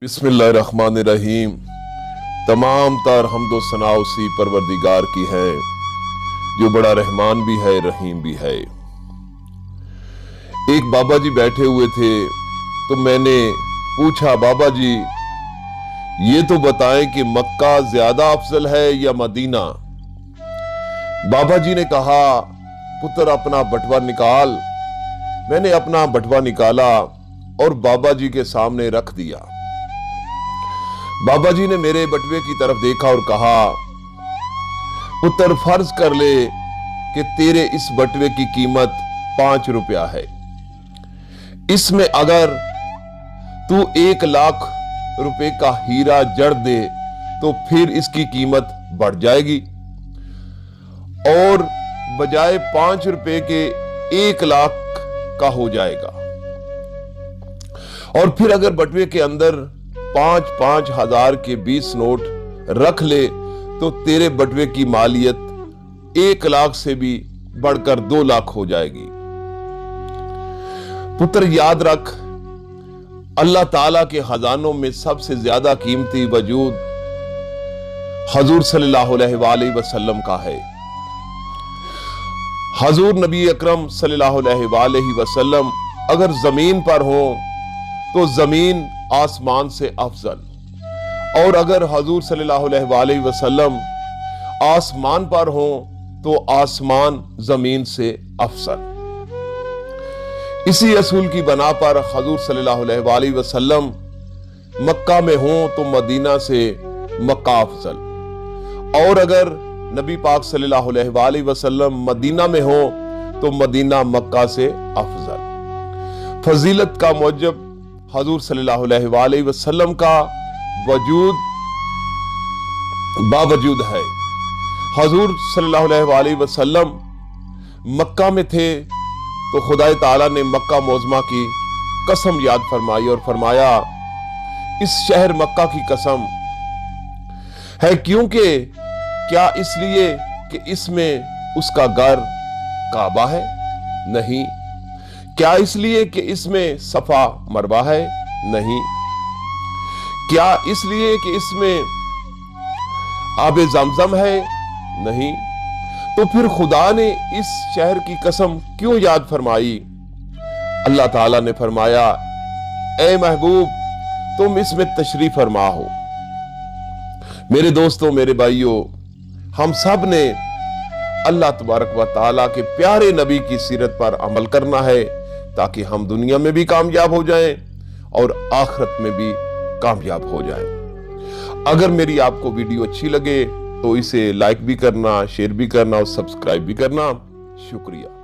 बिस्मिल्लाहिर्रहमानिर्रहीम। तमाम तर हम्दो सना उसी परवरदिगार की है जो बड़ा रहमान भी है, रहीम भी है। एक बाबा जी बैठे हुए थे तो मैंने पूछा, बाबा जी ये तो बताएं कि मक्का ज्यादा अफजल है या मदीना। बाबा जी ने कहा, पुत्र अपना बटवा निकाल। मैंने अपना बटवा निकाला और बाबा जी के सामने रख दिया। बाबा जी ने मेरे बटवे की तरफ देखा और कहा, पुत्र फर्ज कर ले कि तेरे इस बटवे की कीमत 5 रुपया है। इसमें अगर तू 1 लाख रुपए का हीरा जड़ दे तो फिर इसकी कीमत बढ़ जाएगी और बजाय 5 रुपए के 1 लाख का हो जाएगा। और फिर अगर बटवे के अंदर 5-5 हजार के 20 नोट रख ले तो तेरे बटवे की मालियत 1 लाख से भी बढ़कर 2 लाख हो जाएगी। पुत्र याद रख, अल्लाह ताला के खजानों में सबसे ज्यादा कीमती वजूद हजूर सल्लल्लाहु अलैहि वसल्लम का है। हजूर नबी अकरम सल्लल्लाहु अलैहि वसल्लम अगर जमीन पर हो तो जमीन आसमान से अफजल, और अगर हजूर सल्लल्लाहु अलैहि वसल्लम आसमान पर हो तो आसमान जमीन से अफजल। इसी असूल की बना पर हजूर सल्लल्लाहु अलैहि वसल्लम मक्का में हो तो मदीना से मक्का अफजल, और अगर नबी पाक सल्लल्लाहु अलैहि वसल्लम मदीना में हो तो मदीना मक्का से अफजल। फजीलत का मौजब हजूर सल्लल्लाहु अलैहि वसल्लम का वजूद बावजूद है। हजूर सल्लल्लाहु अलैहि वसल्लम मक्का में थे तो खुदा ताला ने मक्का मोज़मा की कसम याद फरमाई और फरमाया, इस शहर मक्का की कसम है, क्योंकि क्या इसलिए कि इसमें उसका घर काबा है? नहीं। क्या इसलिए कि इसमें सफा मरवा है? नहीं। क्या इसलिए कि इसमें आबे ज़मज़म है? नहीं। तो फिर खुदा ने इस शहर की कसम क्यों याद फरमाई? अल्लाह ताला ने फरमाया, ए महबूब तुम इसमें तशरीफ फरमा हो। मेरे दोस्तों, मेरे भाइयों, हम सब ने अल्लाह तबारक व ताला के प्यारे नबी की सीरत पर अमल करना है ताकि हम दुनिया में भी कामयाब हो जाएं और आखिरत में भी कामयाब हो जाएं। अगर मेरी आपको वीडियो अच्छी लगे तो इसे लाइक भी करना, शेयर भी करना और सब्सक्राइब भी करना। शुक्रिया।